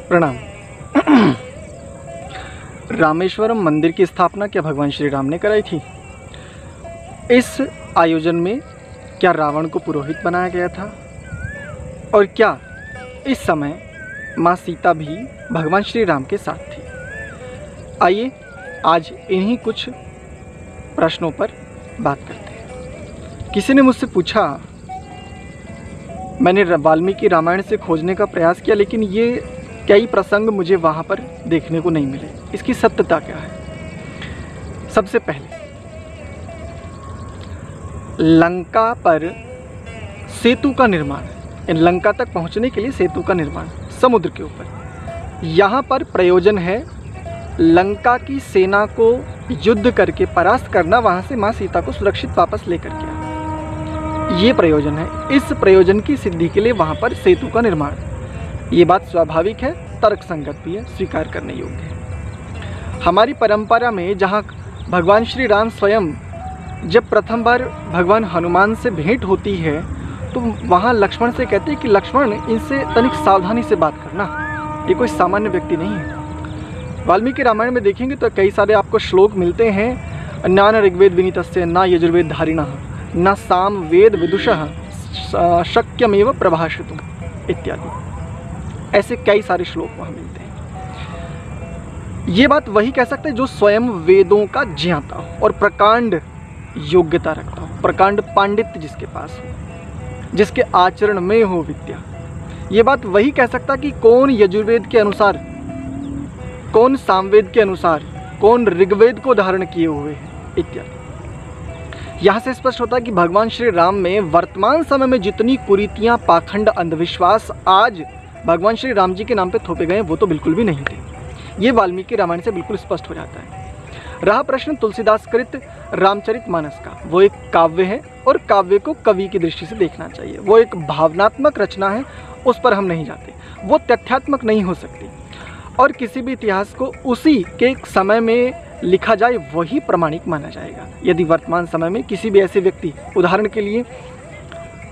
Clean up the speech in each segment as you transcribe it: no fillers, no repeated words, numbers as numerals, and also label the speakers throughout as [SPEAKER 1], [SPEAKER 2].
[SPEAKER 1] प्रणाम। रामेश्वरम मंदिर की स्थापना क्या भगवान श्री राम ने कराई थी? इस आयोजन में क्या रावण को पुरोहित बनाया गया था? और क्या इस समय माँ सीता भी भगवान श्री राम के साथ थी? आइए आज इन्हीं कुछ प्रश्नों पर बात करते हैं। किसी ने मुझसे पूछा, मैंने वाल्मीकि रामायण से खोजने का प्रयास किया, लेकिन ये कई प्रसंग मुझे वहाँ पर देखने को नहीं मिले। इसकी सत्यता क्या है? सबसे पहले लंका पर सेतु का निर्माण, लंका तक पहुँचने के लिए सेतु का निर्माण समुद्र के ऊपर, यहाँ पर प्रयोजन है लंका की सेना को युद्ध करके परास्त करना, वहाँ से माँ सीता को सुरक्षित वापस लेकर के आना, ये प्रयोजन है। इस प्रयोजन की सिद्धि के लिए वहाँ पर सेतु का निर्माण, ये बात स्वाभाविक है, तर्कसंगत भी है, स्वीकार करने योग्य है। हमारी परंपरा में जहाँ भगवान श्री राम स्वयं जब प्रथम बार भगवान हनुमान से भेंट होती है तो वहाँ लक्ष्मण से कहते हैं कि लक्ष्मण, इनसे तनिक सावधानी से बात करना, ये कोई सामान्य व्यक्ति नहीं है। वाल्मीकि रामायण में देखेंगे तो कई सारे आपको श्लोक मिलते हैं, ना न ऋग्वेद विनीतस्य ना यजुर्वेद धारिणः न साम वेद विदुषः शक्यमेव प्रभाषितुम् इत्यादि, ऐसे कई सारे श्लोक वहाँ मिलते हैं। ये बात वही कह सकते हैं जो स्वयं वेदों का ज्ञाता हो और प्रकांड योग्यता रखता हो, प्रकांड पांडित्य जिसके पास हो, जिसके आचरण में हो विद्या। ये बात वही कह सकता कि कौन यजुर्वेद के अनुसार, कौन सामवेद के अनुसार, कौन ऋग्वेद को धारण किए हुए हैं इत्यादि। यहाँ से स्पष्ट होता है कि भगवान श्री राम में वर्तमान समय में जितनी कुरीतियाँ, पाखंड, अंधविश्वास आज भगवान श्री राम जी के नाम पे थोपे गए वो तो बिल्कुल भी नहीं थे। ये वाल्मीकि रामायण से बिल्कुल स्पष्ट हो जाता है। रहा प्रश्न तुलसीदास कृत रामचरितमानस का, वो एक काव्य है और काव्य को कवि की दृष्टि से देखना चाहिए। वो एक भावनात्मक रचना है, उस पर हम नहीं जाते, वो तथ्यात्मक नहीं हो सकती। और किसी भी इतिहास को उसी के समय में लिखा जाए वही प्रमाणिक माना जाएगा। यदि वर्तमान समय में किसी भी ऐसे व्यक्ति, उदाहरण के लिए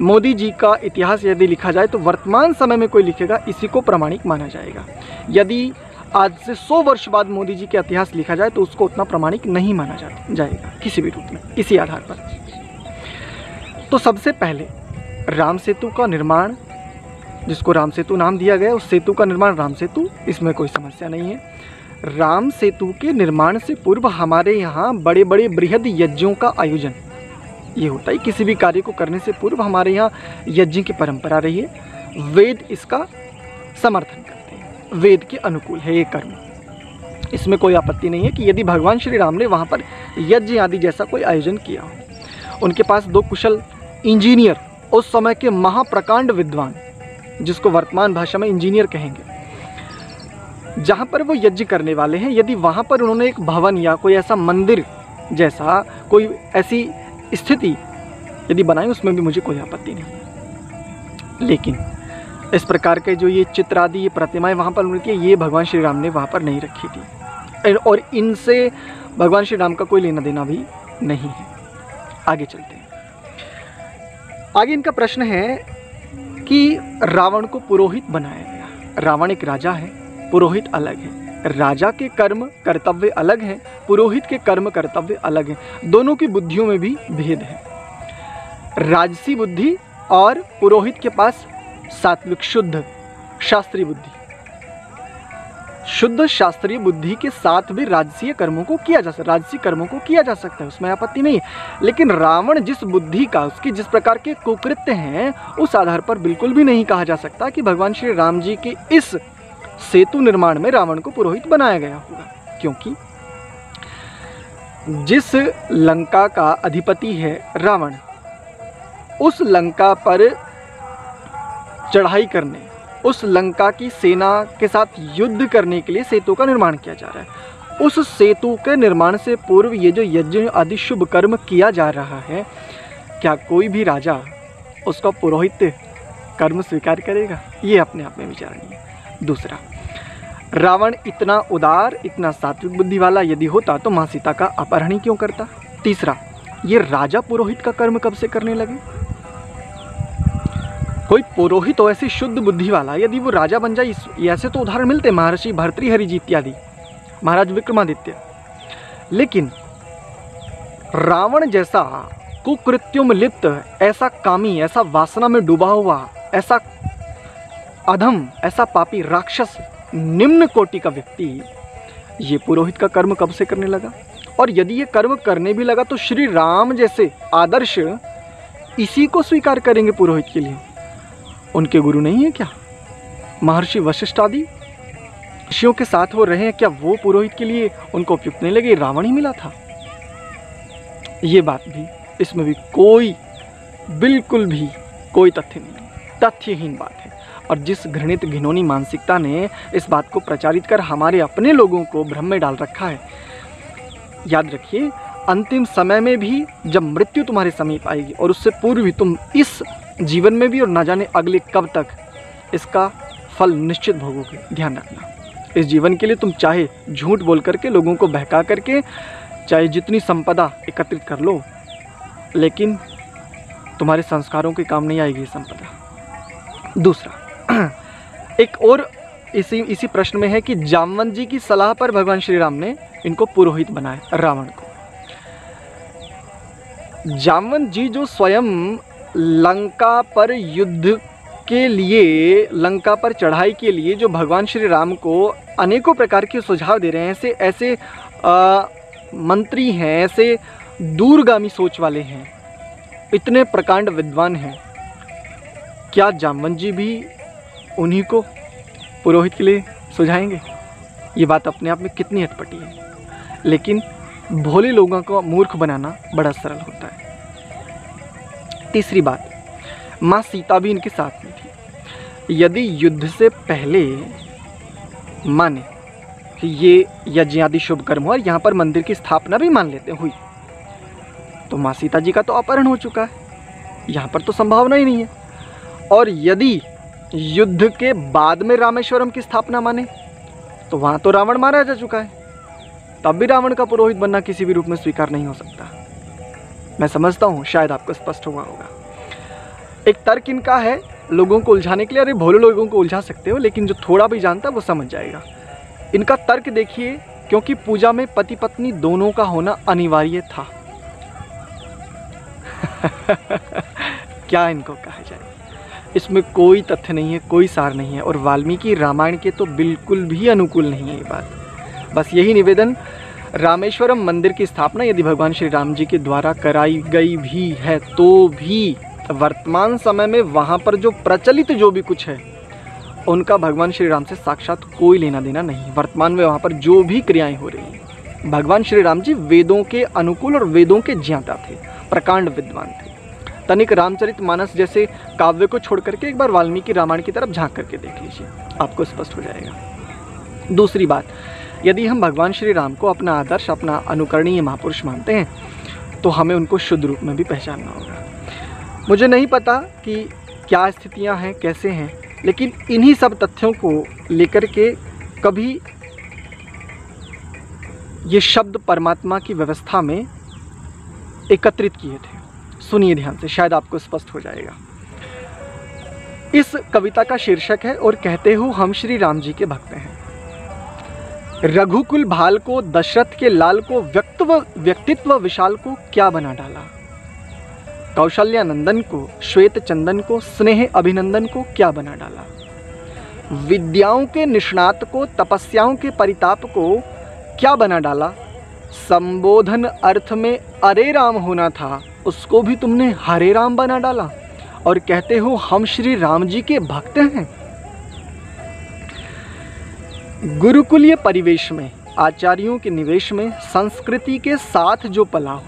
[SPEAKER 1] मोदी जी का इतिहास यदि लिखा जाए तो वर्तमान समय में कोई लिखेगा, इसी को प्रमाणिक माना जाएगा। यदि आज से 100 वर्ष बाद मोदी जी का इतिहास लिखा जाए तो उसको उतना प्रमाणिक नहीं माना जाएगा किसी भी रूप में, इसी आधार पर। तो सबसे पहले राम सेतु का निर्माण, जिसको राम सेतु नाम दिया गया, उस सेतु का निर्माण राम सेतु, इसमें कोई समस्या नहीं है। राम सेतु के निर्माण से पूर्व हमारे यहाँ बड़े बड़े बृहद यज्ञों का आयोजन ये होता है। किसी भी कार्य को करने से पूर्व हमारे यहाँ यज्ञ की परंपरा रही है। वेद इसका समर्थन करते हैं, वेद के अनुकूल है ये कर्म। इसमें कोई आपत्ति नहीं है कि यदि भगवान श्री राम ने वहाँ पर यज्ञ आदि जैसा कोई आयोजन किया हो। उनके पास 2 कुशल इंजीनियर, उस समय के महाप्रकांड विद्वान, जिसको वर्तमान भाषा में इंजीनियर कहेंगे, जहाँ पर वो यज्ञ करने वाले हैं, यदि वहाँ पर उन्होंने एक भवन या कोई ऐसा मंदिर जैसा कोई ऐसी स्थिति यदि बनाई, उसमें भी मुझे कोई आपत्ति नहीं। लेकिन इस प्रकार के जो ये चित्र आदि, ये प्रतिमाएं वहाँ पर उनकी, ये भगवान श्री राम ने वहाँ पर नहीं रखी थी और इनसे भगवान श्री राम का कोई लेना देना भी नहीं है। आगे चलते हैं। आगे इनका प्रश्न है कि रावण को पुरोहित बनाया गया। रावण एक राजा है, पुरोहित अलग है। राजा के कर्म कर्तव्य अलग हैं, पुरोहित के कर्म कर्तव्य अलग हैं। दोनों की बुद्धियों में भी भेद है। राजसी बुद्धि और पुरोहित के पास सात्विक शुद्ध शास्त्रीय बुद्धि, शुद्ध शास्त्रीय बुद्धि के साथ भी राजसी कर्मों को किया जा सकता है, उसमें आपत्ति नहीं है। लेकिन रावण जिस बुद्धि का, उसकी जिस प्रकार के कुकृत्य हैं, उस आधार पर बिल्कुल भी नहीं कहा जा सकता कि भगवान श्री राम जी के इस सेतु निर्माण में रावण को पुरोहित बनाया गया होगा। क्योंकि जिस लंका का अधिपति है रावण, उस लंका पर चढ़ाई करने, उस लंका की सेना के साथ युद्ध करने के लिए सेतु का निर्माण किया जा रहा है। उस सेतु के निर्माण से पूर्व ये जो यज्ञ आदि शुभ कर्म किया जा रहा है, क्या कोई भी राजा उसका पुरोहित कर्म स्वीकार करेगा? ये अपने आप में विचारणीय है। दूसरा, रावण इतना उदार, इतना सात्विक बुद्धि वाला यदि होता तो माँ सीता का अपहरण ही क्यों करता। तीसरा, ये राजा पुरोहित का कर्म कब से करने लगे। कोई पुरोहित हो ऐसी शुद्ध बुद्धि वाला, यदि वो राजा बन जाए, ऐसे तो उदाहरण मिलते महर्षि भर्तृहरि जी इत्यादि, महाराज विक्रमादित्य। लेकिन रावण जैसा कुकृत्यों में लिप्त, ऐसा कामी, ऐसा वासना में डूबा हुआ, ऐसा अधम, ऐसा पापी, राक्षस, निम्न कोटि का व्यक्ति ये पुरोहित का कर्म कब से करने लगा। और यदि ये कर्म करने भी लगा तो श्री राम जैसे आदर्श इसी को स्वीकार करेंगे पुरोहित के लिए। उनके गुरु नहीं है क्या महर्षि वशिष्ठ आदि ऋषियों के साथ वो रहे हैं, क्या वो पुरोहित के लिए उनको उपयुक्त नहीं लगे। रावण ही मिला था। ये बात भी, इसमें भी कोई, बिल्कुल भी कोई तथ्य नहीं, तथ्यहीन बात है। और जिस घृणित घिनौनी मानसिकता ने इस बात को प्रचारित कर हमारे अपने लोगों को भ्रम में डाल रखा है, याद रखिए अंतिम समय में भी जब मृत्यु तुम्हारे समीप आएगी और उससे पूर्व भी तुम इस जीवन में भी और न जाने अगले कब तक इसका फल निश्चित भोगोगे। ध्यान रखना, इस जीवन के लिए तुम चाहे झूठ बोल करके, लोगों को बहका करके, चाहे जितनी संपदा एकत्रित कर लो, लेकिन तुम्हारे संस्कारों के काम नहीं आएगी ये संपदा। दूसरा, एक और इसी प्रश्न में है कि जामवंत जी की सलाह पर भगवान श्री राम ने इनको पुरोहित बनाया, रावण को। जामवंत जी जो स्वयं लंका पर युद्ध के लिए, लंका पर चढ़ाई के लिए जो भगवान श्री राम को अनेकों प्रकार के सुझाव दे रहे हैं, ऐसे मंत्री हैं, ऐसे दूरगामी सोच वाले हैं, इतने प्रकांड विद्वान हैं, क्या जामवंत जी भी उन्हीं को पुरोहित के लिए सुझाएंगे। ये बात अपने आप में कितनी अटपटी है। लेकिन भोले लोगों को मूर्ख बनाना बड़ा सरल होता है। तीसरी बात, माँ सीता भी इनके साथ में थी। यदि युद्ध से पहले माने कि ये यज्ञ आदि शुभ कर्म हुआ, यहाँ पर मंदिर की स्थापना भी मान लेते हुई, तो माँ सीता जी का तो अपहरण हो चुका है, यहाँ पर तो संभावना ही नहीं है। और यदि युद्ध के बाद में रामेश्वरम की स्थापना माने तो वहाँ तो रावण मारा जा चुका है, तब भी रावण का पुरोहित बनना किसी भी रूप में स्वीकार नहीं हो सकता। मैं समझता हूँ शायद आपको स्पष्ट हुआ होगा। एक तर्क इनका है लोगों को उलझाने के लिए, अरे भोले लोगों को उलझा सकते हो, लेकिन जो थोड़ा भी जानता है वो समझ जाएगा। इनका तर्क देखिए, क्योंकि पूजा में पति पत्नी दोनों का होना अनिवार्य था। क्या इनको कहा जाए, इसमें कोई तथ्य नहीं है, कोई सार नहीं है, और वाल्मीकि रामायण के तो बिल्कुल भी अनुकूल नहीं है ये बात। बस यही निवेदन, रामेश्वरम मंदिर की स्थापना यदि भगवान श्री राम जी के द्वारा कराई गई भी है तो भी वर्तमान समय में वहाँ पर जो प्रचलित जो भी कुछ है उनका भगवान श्री राम से साक्षात कोई लेना देना नहीं। वर्तमान में वहाँ पर जो भी क्रियाएं हो रही हैं, भगवान श्री राम जी वेदों के अनुकूल और वेदों के ज्ञाता थे, प्रकांड विद्वान थे। तनिक रामचरितमानस जैसे काव्य को छोड़ करके एक बार वाल्मीकि रामायण की तरफ झांक करके देख लीजिए, आपको स्पष्ट हो जाएगा। दूसरी बात, यदि हम भगवान श्री राम को अपना आदर्श, अपना अनुकरणीय महापुरुष मानते हैं तो हमें उनको शुद्ध रूप में भी पहचानना होगा। मुझे नहीं पता कि क्या स्थितियां हैं, कैसे हैं, लेकिन इन्हीं सब तथ्यों को लेकर के कभी ये शब्द परमात्मा की व्यवस्था में एकत्रित किए थे। सुनिए ध्यान से, शायद आपको स्पष्ट हो जाएगा। इस कविता का शीर्षक है और कहते हो हम श्री राम जी के भक्त हैं। रघुकुल भाल को, दशरथ के लाल को, व्यक्तित्व विशाल को क्या बना डाला। कौशल्या नंदन को, श्वेत चंदन को, स्नेह अभिनंदन को क्या बना डाला। विद्याओं के निष्णात को, तपस्याओं के परिताप को क्या बना डाला। संबोधन अर्थ में अरे राम होना था, उसको भी तुमने हरे राम बना डाला और कहते हो हम श्री राम जी के भक्त हैं। गुरुकुलीय परिवेश में, आचार्यों के निवेश में, संस्कृति के साथ जो पला हो।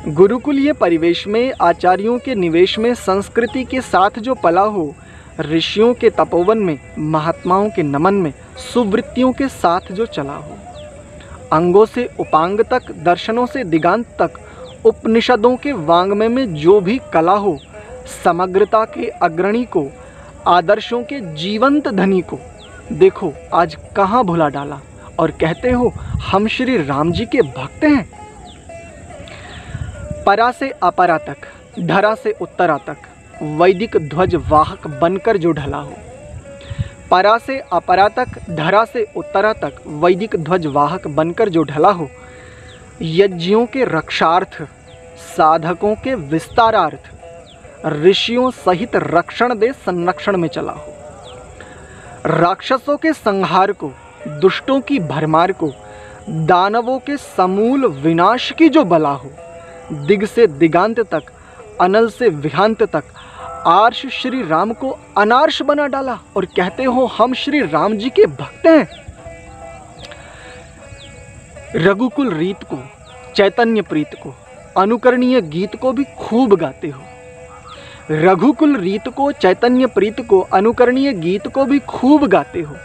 [SPEAKER 1] गुरुकुलीय परिवेश में, आचार्यों के निवेश में, संस्कृति के साथ जो पला हो, ऋषियों के तपोवन में, महात्माओं के नमन में, सुवृत्तियों के साथ जो चला हो। अंगों से उपांग तक, दर्शनों से दिगांत तक, उपनिषदों के वांग्मय में जो भी कला हो, समग्रता के अग्रणी को, आदर्शों के जीवंत धनी को, देखो आज कहाँ भुला डाला और कहते हो हम श्री राम जी के भक्त हैं। परा से अपरा तक, धरा से उत्तरा तक वैदिक ध्वज वाहक बनकर जो ढला हो। परा से अपरा तक, धरा से उत्तरा तक वैदिक ध्वज वाहक बनकर जो ढला हो। यज्ञों के रक्षार्थ, साधकों के विस्तारार्थ, ऋषियों सहित रक्षण दे संरक्षण में चला हो। राक्षसों के संहार को, दुष्टों की भरमार को, दानवों के समूल विनाश की जो बला हो। दिग से दिगांत तक, अनल से विहांत तक आर्ष श्री राम को अनार्ष बना डाला और कहते हो हम श्री राम जी के भक्त हैं। रघुकुल रीत को, चैतन्य प्रीत को, अनुकरणीय गीत को भी खूब गाते हो। रघुकुल रीत को, चैतन्य प्रीत को, अनुकरणीय गीत को भी खूब गाते हो।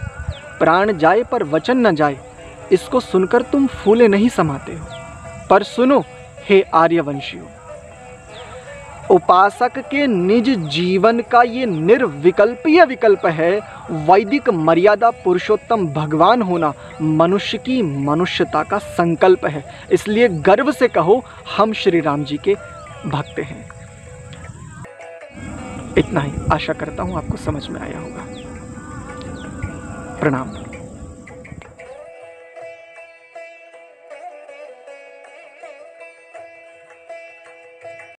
[SPEAKER 1] प्राण जाए पर वचन न जाए, इसको सुनकर तुम फूले नहीं समाते हो। पर सुनो हे आर्यवंशियों, उपासक के निज जीवन का ये निर्विकल्पीय विकल्प है। वैदिक मर्यादा पुरुषोत्तम भगवान होना मनुष्य की मनुष्यता का संकल्प है। इसलिए गर्व से कहो हम श्री राम जी के भक्त हैं। इतना ही, आशा करता हूं आपको समझ में आया होगा। प्रणाम।